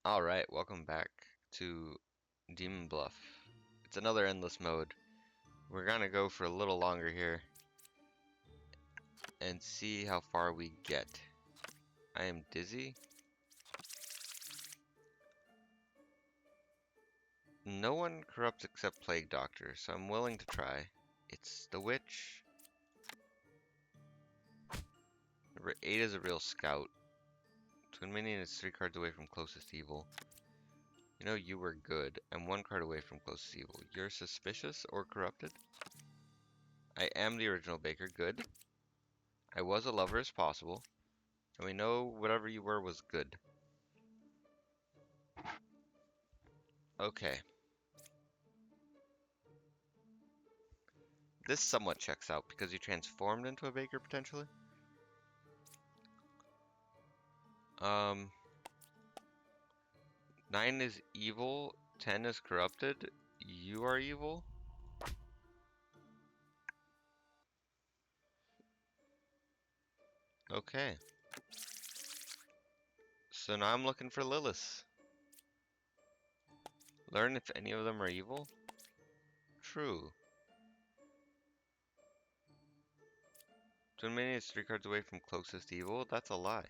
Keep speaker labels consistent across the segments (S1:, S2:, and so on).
S1: Alright, welcome back to Demon Bluff. It's another endless mode. We're gonna go for a little longer here and see how far we get. I am dizzy. No one corrupts except Plague Doctor, so I'm willing to try. It's the Witch. Number 8 is a real scout. Twin Minion is 3 cards away from closest evil. You know you were good. I'm 1 card away from closest evil. You're suspicious or corrupted? I am the original Baker. Good. I was a lover as possible. And we know whatever you were was good. Okay. This somewhat checks out because you transformed into a baker potentially. 9 is evil, 10 is corrupted. You are evil. Okay. So now I'm looking for Lilith. Learn if any of them are evil. True. Twin Minion is 3 cards away from closest evil. That's a lie.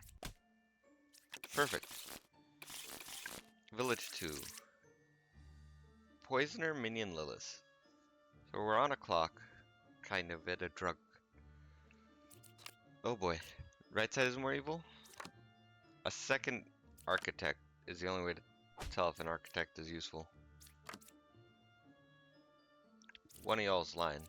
S1: Perfect. Village 2. Poisoner, Minion, Lilith. So we're on a clock. Kind of at a drug. Oh boy. Right side is more evil? A second architect is the only way to tell if an architect is useful. One of y'all's lying.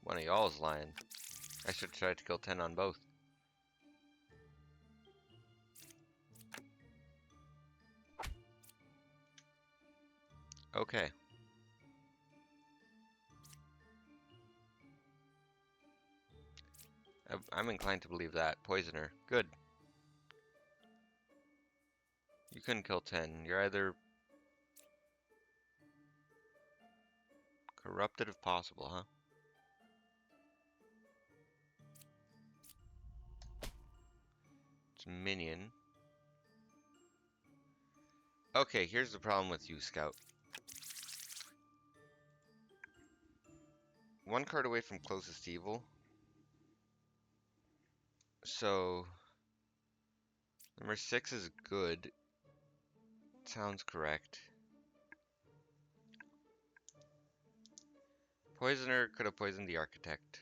S1: One of y'all is lying. I should try to kill 10 on both. Okay. I'm inclined to believe that. Poisoner. Good. You couldn't kill 10. You're either corrupted if possible, huh? It's Minion. Okay, here's the problem with you, Scout. 1 card away from closest evil. So, number 6 is good. Sounds correct. Poisoner could have poisoned the architect.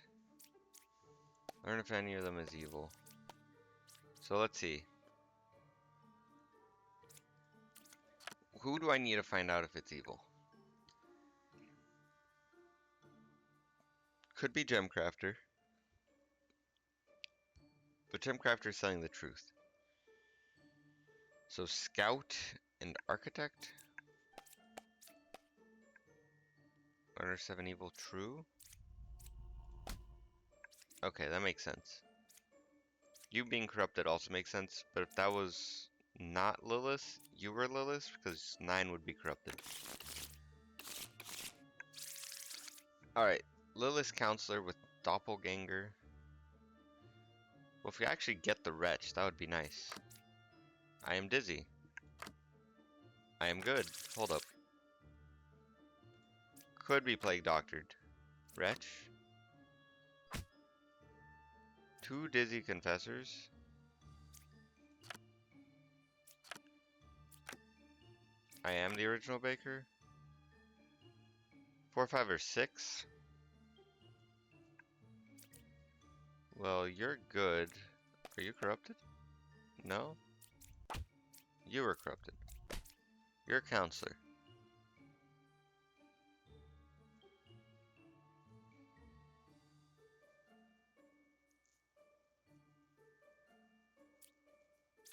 S1: Learn if any of them is evil. So let's see. Who do I need to find out if it's evil? Could be Gemcrafter. But Gemcrafter is telling the truth. So Scout and Architect? Learner 7 evil true? Okay, that makes sense. You being corrupted also makes sense, but if that was not Lilith, you were Lilith, because 9 would be corrupted. Alright, Lilith Counselor with Doppelganger. Well, if we actually get the Wretch, that would be nice. I am dizzy. I am good. Hold up. Could be Plague Doctored. Wretch. 2 Dizzy Confessors. I am the original Baker. 4, 5, or 6. Well, you're good. Are you corrupted? No? You were corrupted. You're a counselor.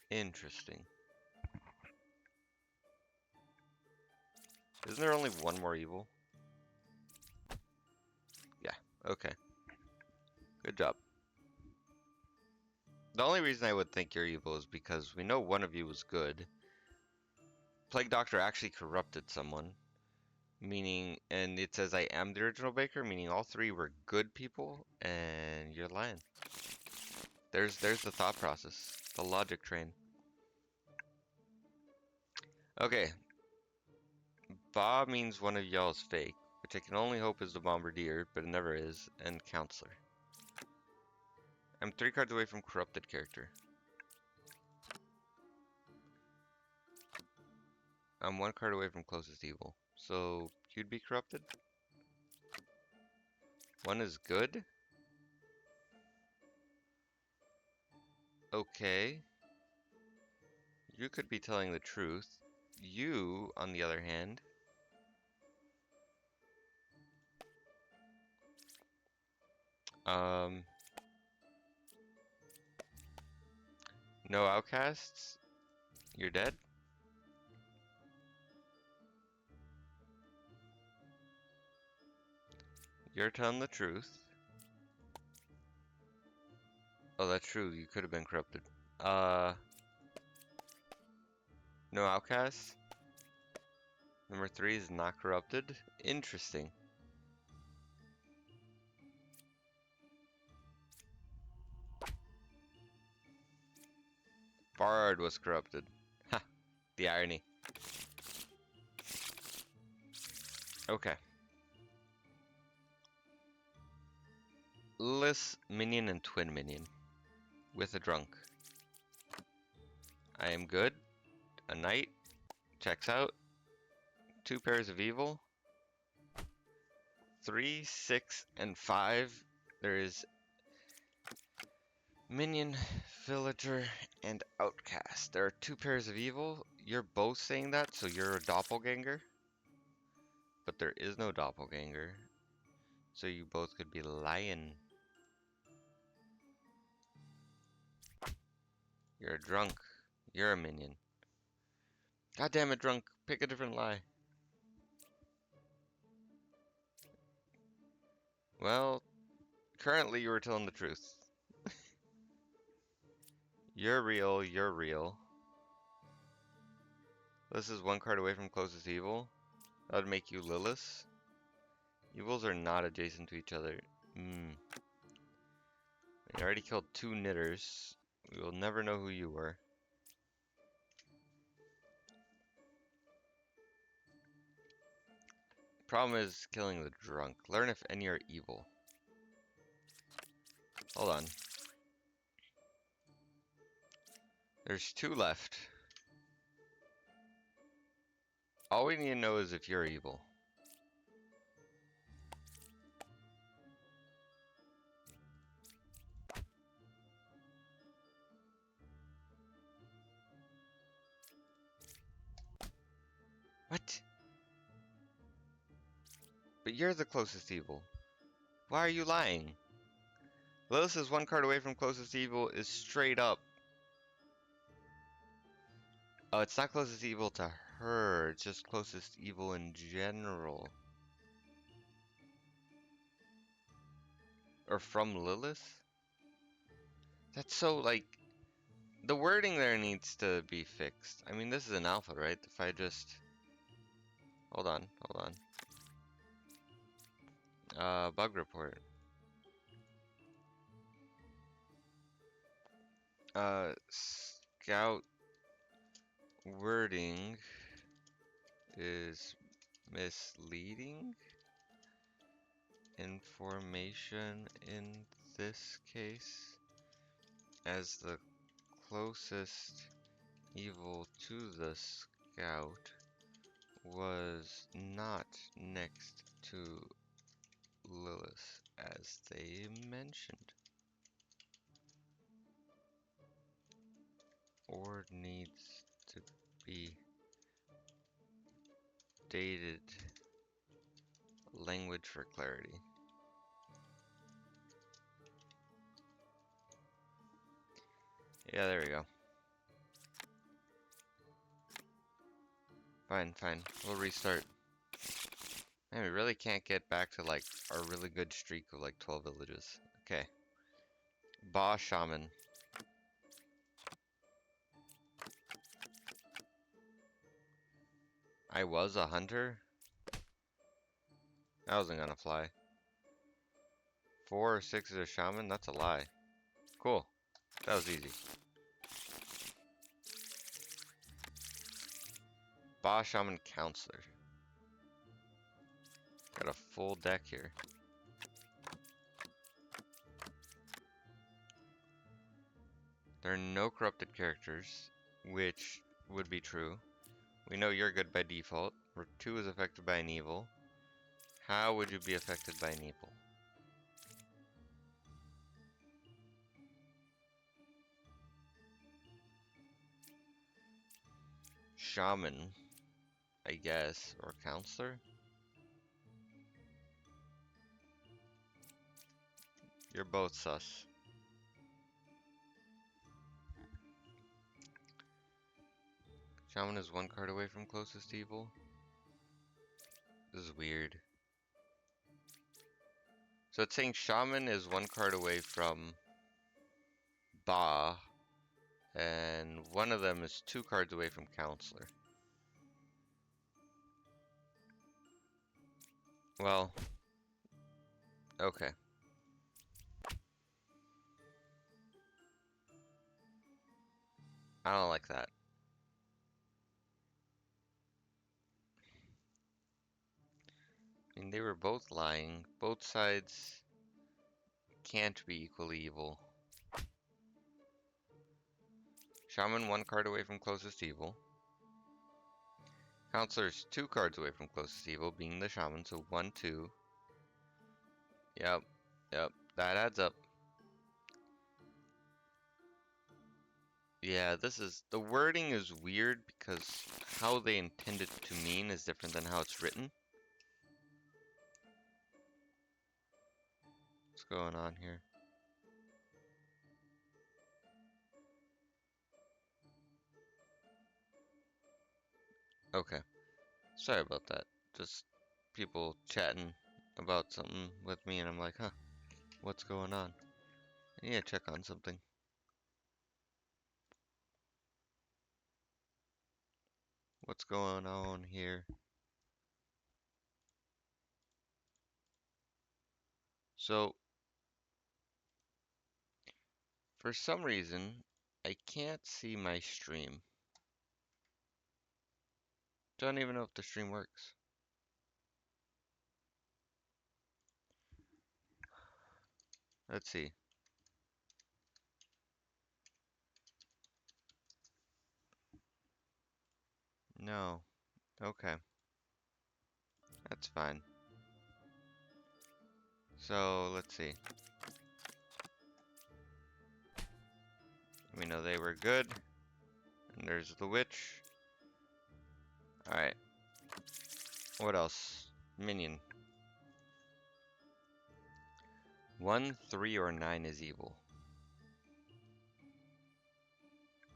S1: Interesting. Isn't there only one more evil? Yeah, okay. Good job. The only reason I would think you're evil is because we know one of you was good. Plague Doctor actually corrupted someone. Meaning, and it says I am the original baker, meaning all three were good people, and you're lying. There's the thought process, the logic train. Okay, Ba means one of y'all is fake, which I can only hope is the Bombardier, but it never is, and Counselor. I'm 3 cards away from corrupted character. I'm 1 card away from closest evil. So, you'd be corrupted? 1 is good? Okay. You could be telling the truth. You, on the other hand, no outcasts? You're dead? You're telling the truth. Oh, that's true. You could have been corrupted. No outcasts? Number 3 is not corrupted. Interesting. Bard was corrupted. Ha! The irony. Okay. List minion and twin minion. With a drunk. I am good. A knight. Checks out. 2 pairs of evil. 3, 6, and 5. There is minion, villager, and outcast. There are 2 pairs of evil. You're both saying that, so you're a doppelganger. But there is no doppelganger. So you both could be lying. You're a drunk. You're a minion. God damn it, drunk. Pick a different lie. Well, currently you were telling the truth. You're real, you're real. This is 1 card away from closest evil. That would make you Lilith. Evils are not adjacent to each other. You already killed 2 knitters. We will never know who you were. Problem is killing the drunk. Learn if any are evil. Hold on. There's 2 left. All we need to know is if you're evil. What? But you're the closest evil. Why are you lying? Lilith is 1 card away from closest evil is straight up. Oh, it's not closest evil to her. It's just closest evil in general. Or from Lilith? That's so, like, the wording there needs to be fixed. I mean, this is an alpha, right? If I just... Hold on, hold on. Bug report. Scout wording is misleading. Information in this case as the closest evil to the scout was not next to Lilith as they mentioned, or needs to be dated. Language for clarity. Yeah, there we go. Fine, fine. We'll restart. Man, we really can't get back to like our really good streak of like 12 villages. Okay. Ba Shaman. I was a hunter? That wasn't gonna fly. 4 or 6 is a shaman? That's a lie. Cool. That was easy. Ba Shaman Counselor. Got a full deck here. There are no corrupted characters, which would be true. We know you're good by default. 2 is affected by an evil. How would you be affected by an evil? Shaman, I guess, or counselor? You're both sus. Shaman is 1 card away from closest evil. This is weird. So it's saying Shaman is 1 card away from Ba, and one of them is 2 cards away from Counselor. Well, okay. I don't like that. I mean, they were both lying. Both sides can't be equally evil. Shaman 1 card away from closest evil. Counselor's 2 cards away from closest evil, being the Shaman, so 1, 2. Yep, that adds up. Yeah, the wording is weird because how they intend it to mean is different than how it's written. What's going on here? Okay, sorry about that. Just people chatting about something with me and I'm like, huh, what's going on? I need to check on something. What's going on here? So, for some reason, I can't see my stream. Don't even know if the stream works. Let's see. No. Okay. That's fine. So, let's see. We know they were good. And there's the witch. Alright. What else? Minion. 1, 3, or 9 is evil.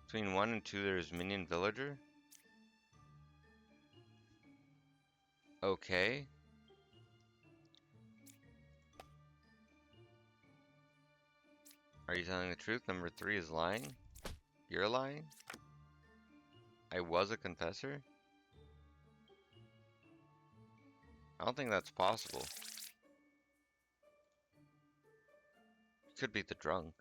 S1: Between 1 and 2 there's minion villager. Okay. Are you telling the truth? Number 3 is lying? You're lying? I was a confessor? I don't think that's possible. Could be the drunk.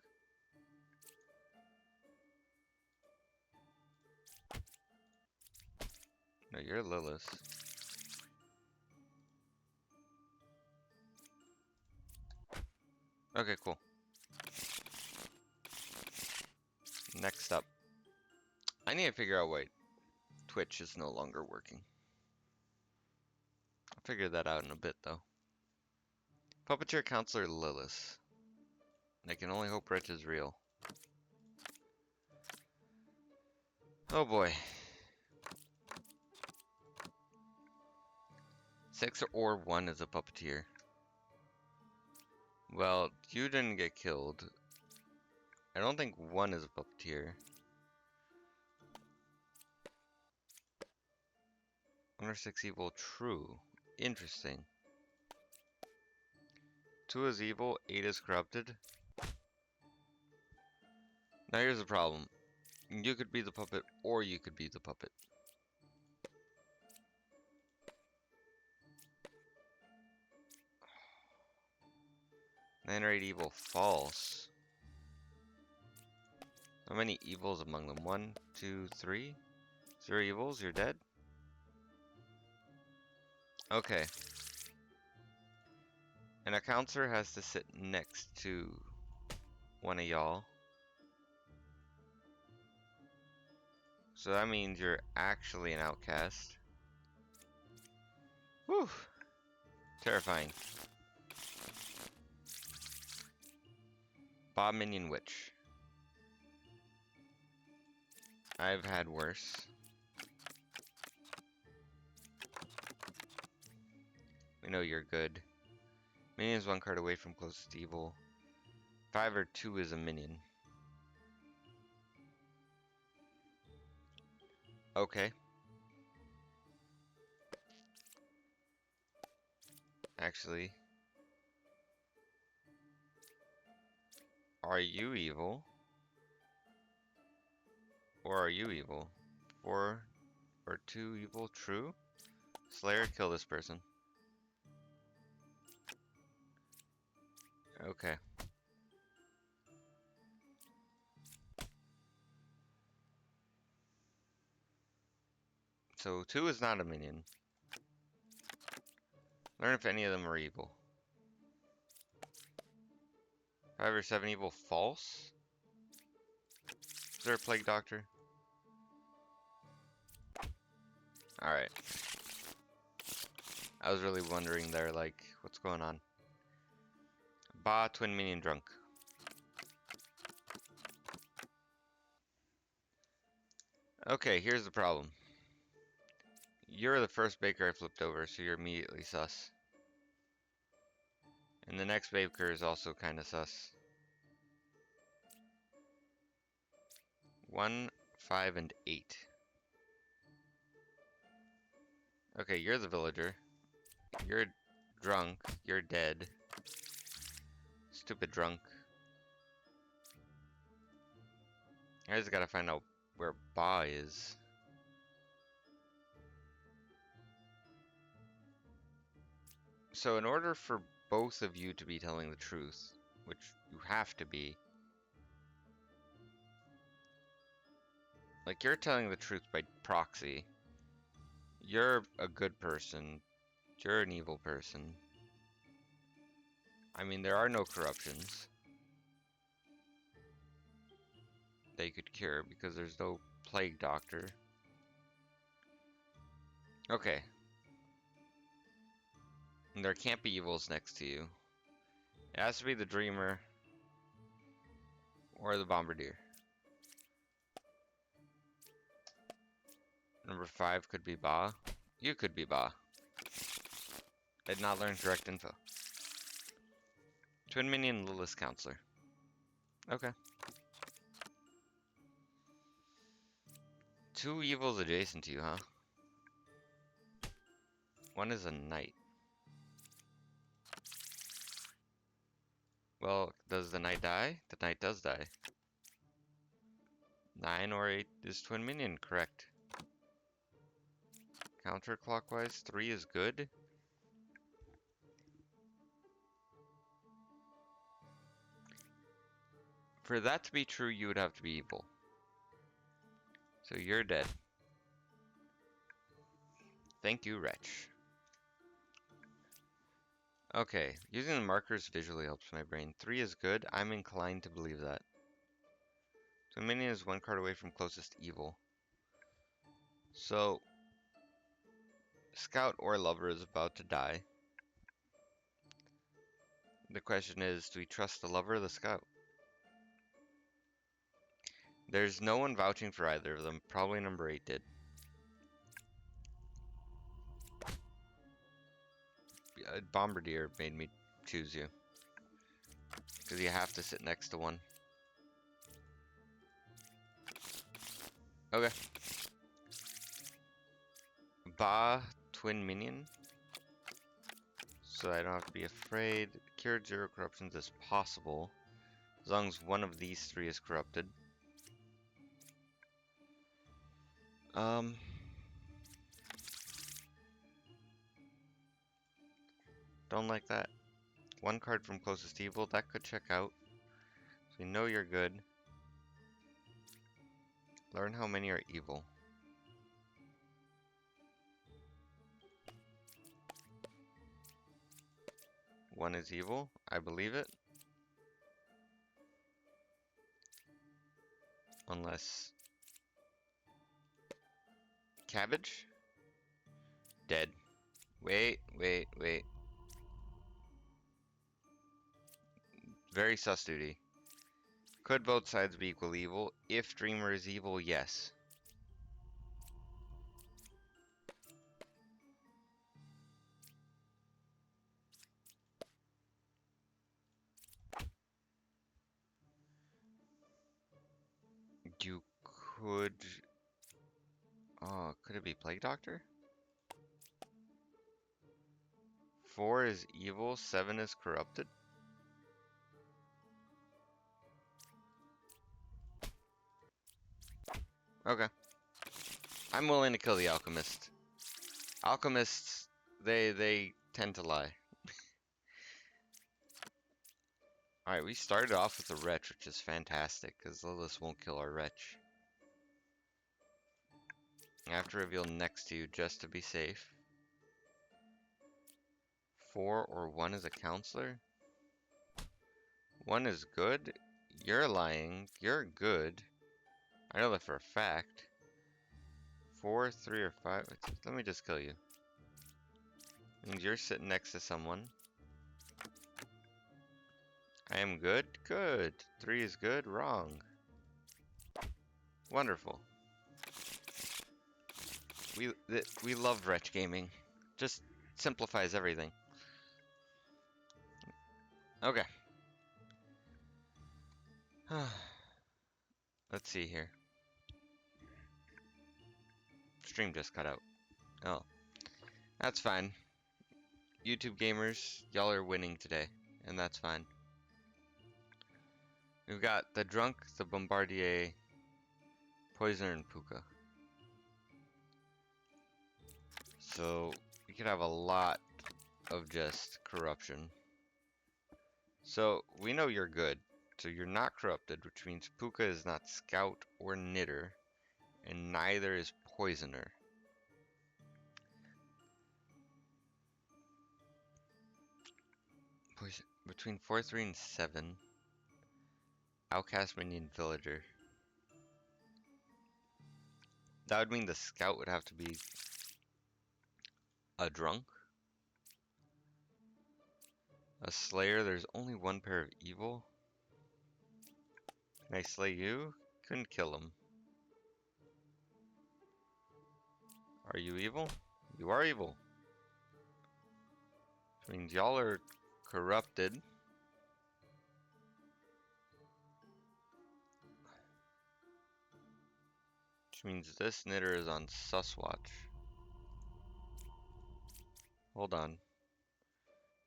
S1: No, you're Lilith. Okay, cool. Next up. I need to figure out why Twitch is no longer working. I'll figure that out in a bit, though. Puppeteer Counselor Lilith. I can only hope Rich is real. Oh boy. 6 or 1 is a puppeteer. Well, you didn't get killed. I don't think 1 is a puppeteer. 1 or 6 evil, true. Interesting. 2 is evil, 8 is corrupted. Now here's the problem. You could be the puppet, or you could be the puppet. Generate evil false. How many evils among them? 1, 2, 3? 0 evils, you're dead? Okay. And a counselor has to sit next to one of y'all. So that means you're actually an outcast. Whew. Terrifying. Bob Minion Witch. I've had worse. We know you're good. Minion is 1 card away from closest evil. 5 or 2 is a minion. Okay. Actually. Are you evil? Or are you evil? 4 or 2 evil, true? Slayer, kill this person. Okay. So 2 is not a minion. Learn if any of them are evil. 5 or 7 evil, false? Is there a plague doctor? Alright. I was really wondering there, like, what's going on? Ba, twin minion drunk. Okay, here's the problem. You're the first baker I flipped over, so you're immediately sus. And the next baker is also kinda sus. 1, 5, and 8. Okay, you're the villager. You're drunk. You're dead. Stupid drunk. I just gotta find out where Ba is. So in order for both of you to be telling the truth, which you have to be, like you're telling the truth by proxy. You're a good person. You're an evil person. I mean, there are no corruptions that you could cure because there's no plague doctor. Okay. And there can't be evils next to you. It has to be the dreamer or the bombardier. Number 5 could be Ba. You could be Ba. Did not learn correct info. Twin minion Lilith counselor. Okay. 2 evils adjacent to you, huh? 1 is a knight. Well, does the knight die? The knight does die. 9 or 8 is twin minion, correct. Counterclockwise, 3 is good. For that to be true, you would have to be evil. So you're dead. Thank you, wretch. Okay, using the markers visually helps my brain. 3 is good. I'm inclined to believe that. So minion is 1 card away from closest evil. So, scout or lover is about to die. The question is, do we trust the lover or the scout? There's no one vouching for either of them. Probably number 8 did. Bombardier made me choose you. Because you have to sit next to one. Okay. Ba, twin minion. So I don't have to be afraid. Cured 0 corruptions as possible. As long as one of these 3 is corrupted. Don't like that. One card from closest evil. That could check out. So we know you're good. Learn how many are evil. One is evil. I believe it. Unless... Cabbage? Dead. Wait. Very sus duty. Could both sides be equal evil? If Dreamer is evil, yes. You could... Oh, could it be Plague Doctor? 4 is evil, 7 is corrupted? Okay. I'm willing to kill the Alchemist. Alchemists, they tend to lie. Alright, we started off with a Wretch, which is fantastic, because Lilith won't kill our Wretch. I have to reveal next to you just to be safe. 4 or 1 is a counselor? 1 is good? You're lying. You're good. I know that for a fact. 4, 3, or 5. Let me just kill you. Means you're sitting next to someone. I am good? Good. 3 is good? Wrong. Wonderful. We love Wretch gaming. Just simplifies everything. Okay. Let's see here. Stream just cut out. Oh. That's fine. YouTube gamers, y'all are winning today. And that's fine. We've got the Drunk, the Bombardier, Poisoner, and Puka. So, we could have a lot of just corruption. So, we know you're good. So you're not corrupted, which means Puka is not Scout or Knitter, and neither is Poisoner. Between 4, 3, and 7. Outcast, Minion, Villager. That would mean the Scout would have to be a Drunk. A Slayer, there's only one pair of evil. Can I slay you? Couldn't kill him. Are you evil? You are evil. Which means y'all are corrupted. Which means this Knitter is on sus watch. Hold on.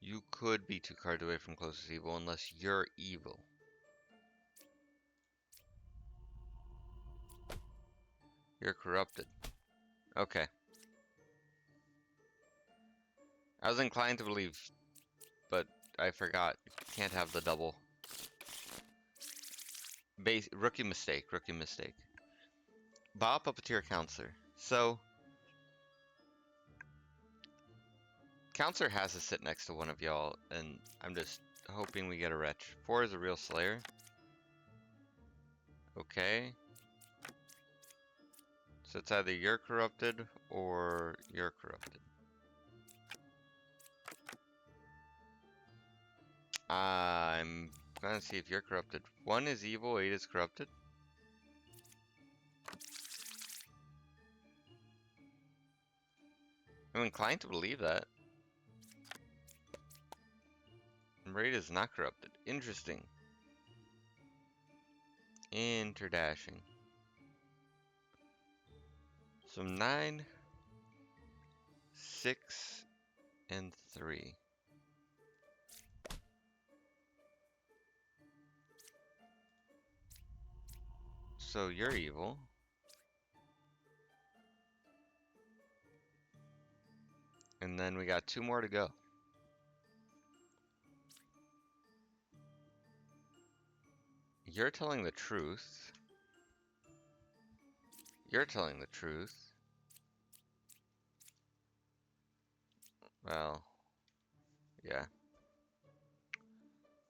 S1: You could be 2 cards away from closest evil unless you're evil. You're corrupted. Okay. I was inclined to believe, but I forgot. Can't have the double. Rookie mistake. Bob Puppeteer Counselor. So, Counselor has to sit next to one of y'all, and I'm just hoping we get a Wretch. 4 is a real Slayer. Okay. So it's either you're corrupted or you're corrupted. I'm gonna see if you're corrupted. 1 is evil, 8 is corrupted. I'm inclined to believe that. Raid is not corrupted. Interesting. Interdashing. So 9, 6, and 3. So you're evil. And then we got 2 more to go. You're telling the truth. You're telling the truth. Well, yeah.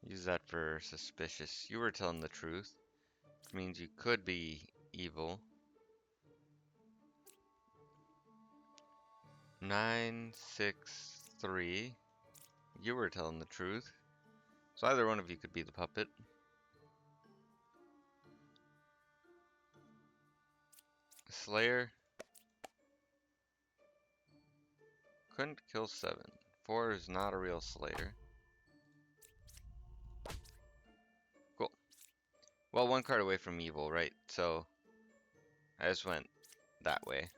S1: Use that for suspicious. You were telling the truth. Which means you could be evil. 963. You were telling the truth. So either one of you could be the puppet. Slayer. Couldn't kill 7. 4 is not a real Slayer. Cool. Well, one card away from evil, right? So I just went that way.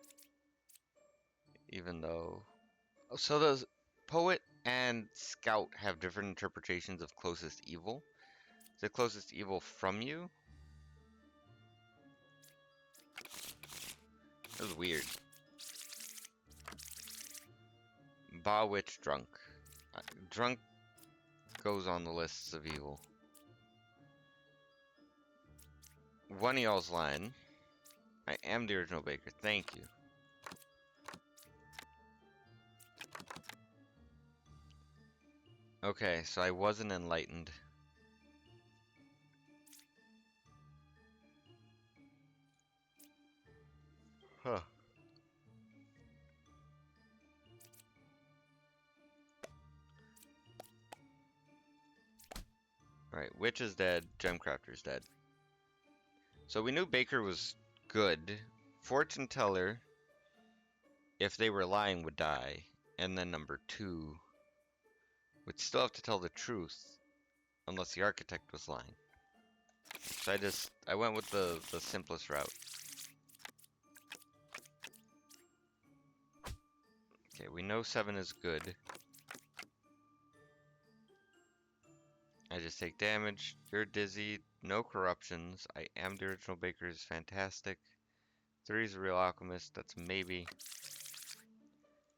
S1: Even though... Oh, so does Poet and Scout have different interpretations of closest evil? Is the closest evil from you? That was weird. Ba Witch Drunk. Drunk goes on the lists of evil. One of y'all's lying. I am the original baker. Thank you. Okay, so I wasn't enlightened. Huh. Alright, Witch is dead. Gemcrafter's dead. So we knew Baker was good. Fortune Teller, if they were lying, would die. And then number 2 would still have to tell the truth unless the Architect was lying. So I went with the simplest route. Okay, we know 7 is good. I just take damage. You're dizzy. No corruptions. I am the original baker is fantastic. 3 is a real alchemist. That's maybe.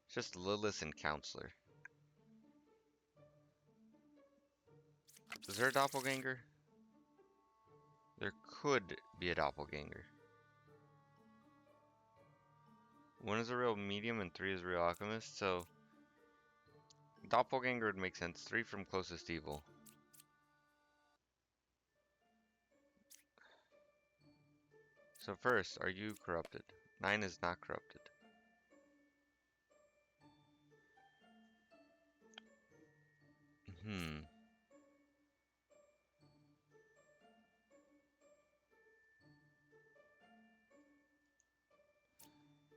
S1: It's just Lilith and Counselor. Is there a doppelganger? There could be a doppelganger. 1 is a real medium and 3 is a real alchemist, so doppelganger would make sense. 3 from closest evil. So first, are you corrupted? 9 is not corrupted.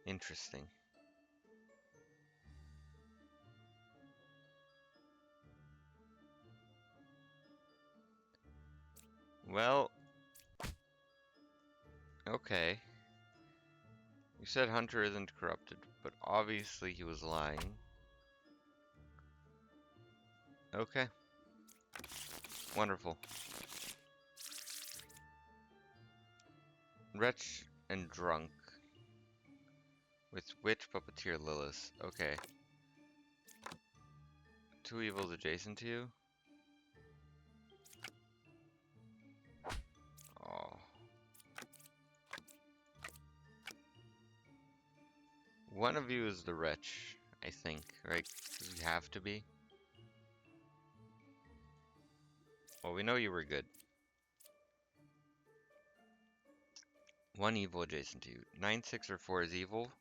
S1: Interesting. Well, okay. You said Hunter isn't corrupted, but obviously he was lying. Okay. Wonderful. Wretch and Drunk. With Witch, Puppeteer, Lilith. Okay. 2 evils adjacent to you? Oh. One of you is the Wretch, I think, right? Because you have to be. Well, we know you were good. 1 evil adjacent to you. 9, 6, or 4 is evil.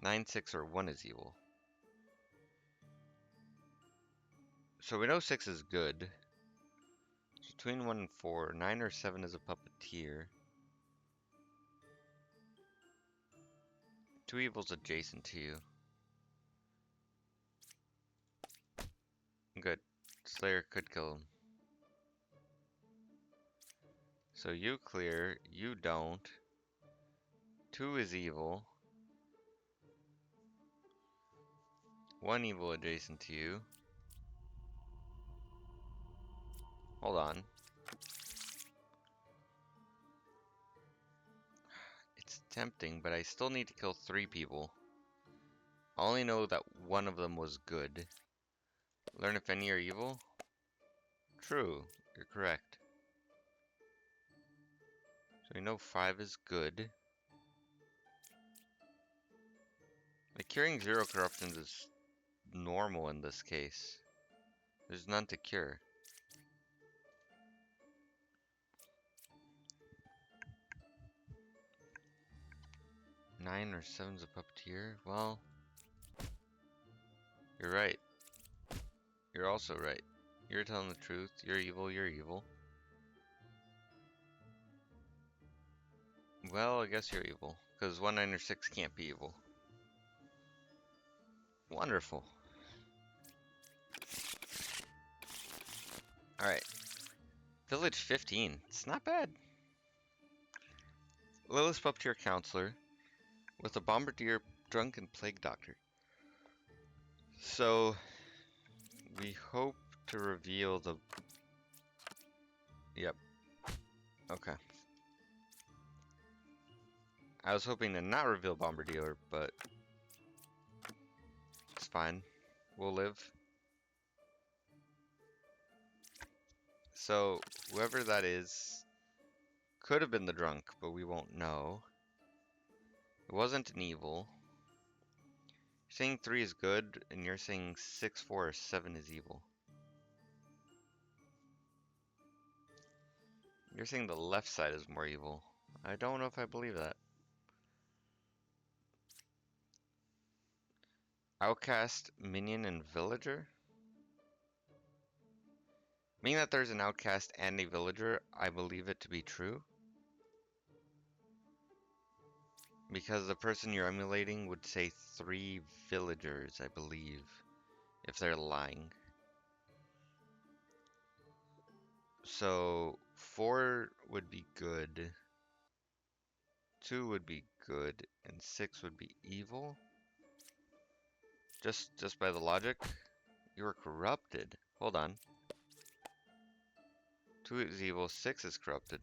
S1: 9, 6, or 1 is evil. So we know 6 is good. So between 1 and 4, 9 or 7 is a puppeteer. 2 evils adjacent to you. Good. Slayer could kill him. So you clear, you don't. 2 is evil. 1 evil adjacent to you. Hold on. It's tempting, but I still need to kill 3 people. I only know that 1 of them was good. Learn if any are evil? True, you're correct. So we know 5 is good. Like, curing 0 corruptions is normal in this case. There's none to cure. Nine or 7's a puppeteer? Well, you're right. You're also right. You're telling the truth. You're evil. You're evil. Well, I guess you're evil. Because 1, 9, or 6 can't be evil. Wonderful. Alright. Village 15. It's not bad. Lilith's Puppeteer Counselor with a Bombardier, Drunk, and Plague Doctor. So, we hope to reveal the... Yep. Okay. I was hoping to not reveal Bombardier, but... It's fine. We'll live. So, whoever that is could have been the drunk, but we won't know. It wasn't an evil. You're saying 3 is good, and you're saying 6, 4, or 7 is evil. You're saying the left side is more evil. I don't know if I believe that. Outcast, minion, and villager? Meaning that there's an outcast and a villager, I believe it to be true. Because the person you're emulating would say 3 villagers, I believe, if they're lying. So 4 would be good, 2 would be good, and 6 would be evil. Just by the logic, you were corrupted. Hold on. 2 is evil, 6 is corrupted.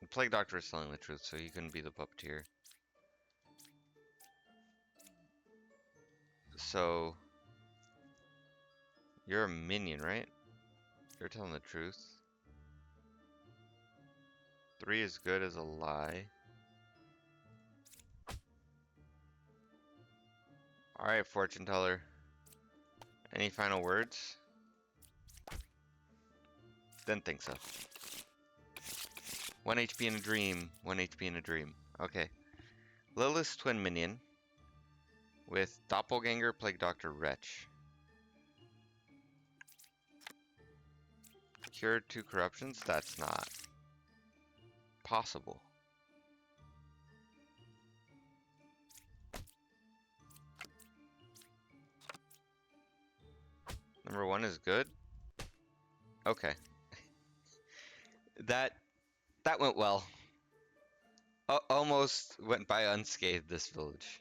S1: The Plague Doctor is telling the truth, so he couldn't be the puppeteer. So, you're a minion, right? You're telling the truth. 3 is good as a lie. Alright, fortune teller. Any final words? Didn't think so. 1 HP in a dream. 1 HP in a dream. Okay. Lilith's twin minion with Doppelganger, Plague Doctor, Wretch. Cure 2 corruptions? That's not possible. Number 1 is good? Okay. That went well. Almost went by unscathed, this village.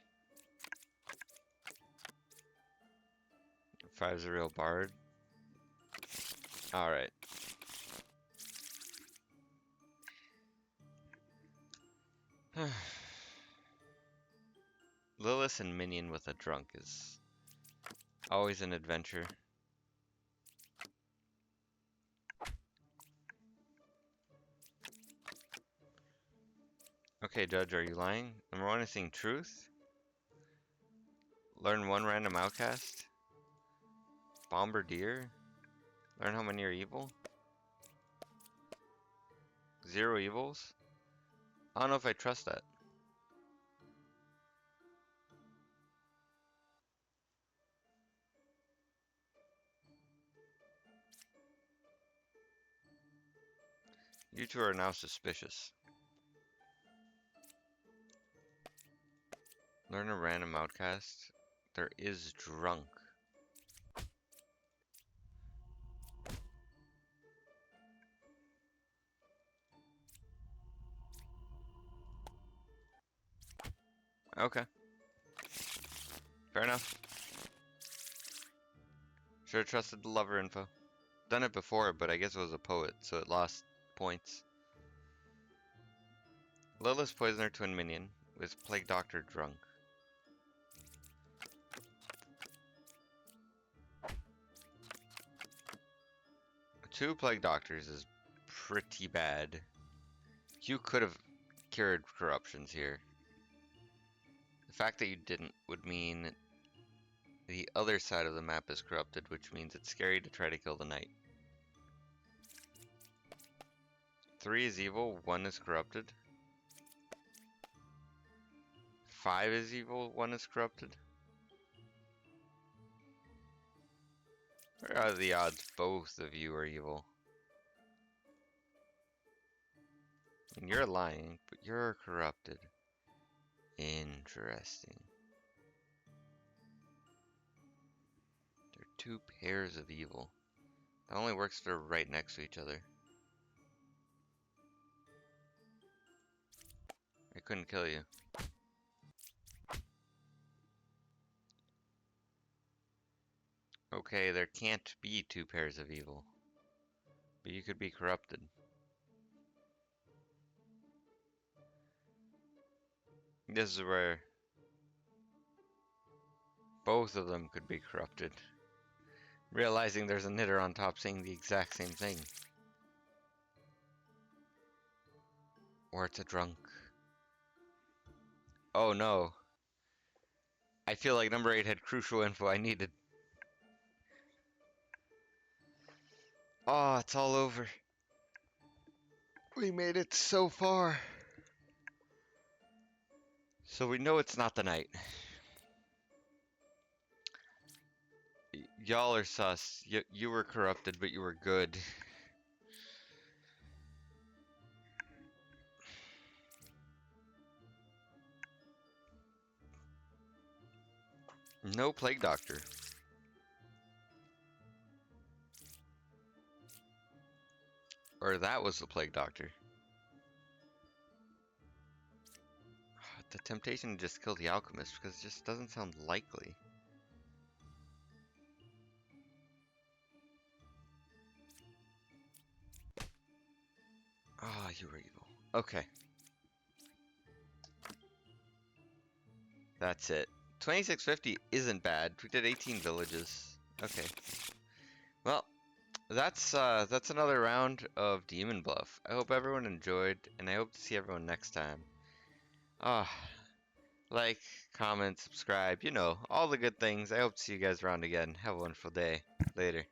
S1: 5's a real bard. Alright. Lilith and minion with a drunk is always an adventure. Okay, Judge, are you lying? Number 1 is saying truth. Learn 1 random outcast. Bombardier. Learn how many are evil. 0 evils. I don't know if I trust that. You 2 are now suspicious. Learn a random outcast. There is drunk. Okay. Fair enough. Should've trusted the lover info. Done it before, but I guess it was a poet, so it lost points. Lilith's Poisoner twin minion with Plague Doctor drunk. 2 Plague Doctors is pretty bad. You could have cured corruptions here. The fact that you didn't would mean the other side of the map is corrupted, which means it's scary to try to kill the knight. 3 is evil, 1 is corrupted. 5 is evil, 1 is corrupted. What are the odds both of you are evil? And you're lying, but you're corrupted. Interesting. There are 2 pairs of evil. That only works if they're right next to each other. I couldn't kill you. Okay, there can't be 2 pairs of evil. But you could be corrupted. This is where both of them could be corrupted. Realizing there's a knitter on top saying the exact same thing. Or it's a drunk. Oh no. I feel like number 8 had crucial info I needed. Oh, it's all over. We made it so far. So we know it's not the knight. Y'all are sus. You were corrupted, but you were good. No Plague Doctor. Or that was the Plague Doctor. The temptation to just kill the alchemist because it just doesn't sound likely. Ah, you were evil. Okay. That's it. 2650 isn't bad. We did 18 villages. Okay. Well, that's another round of Demon Bluff. I hope everyone enjoyed, and I hope to see everyone next time. Ah, like, comment, subscribe, you know, all the good things. I hope to see you guys around again. Have a wonderful day. Later.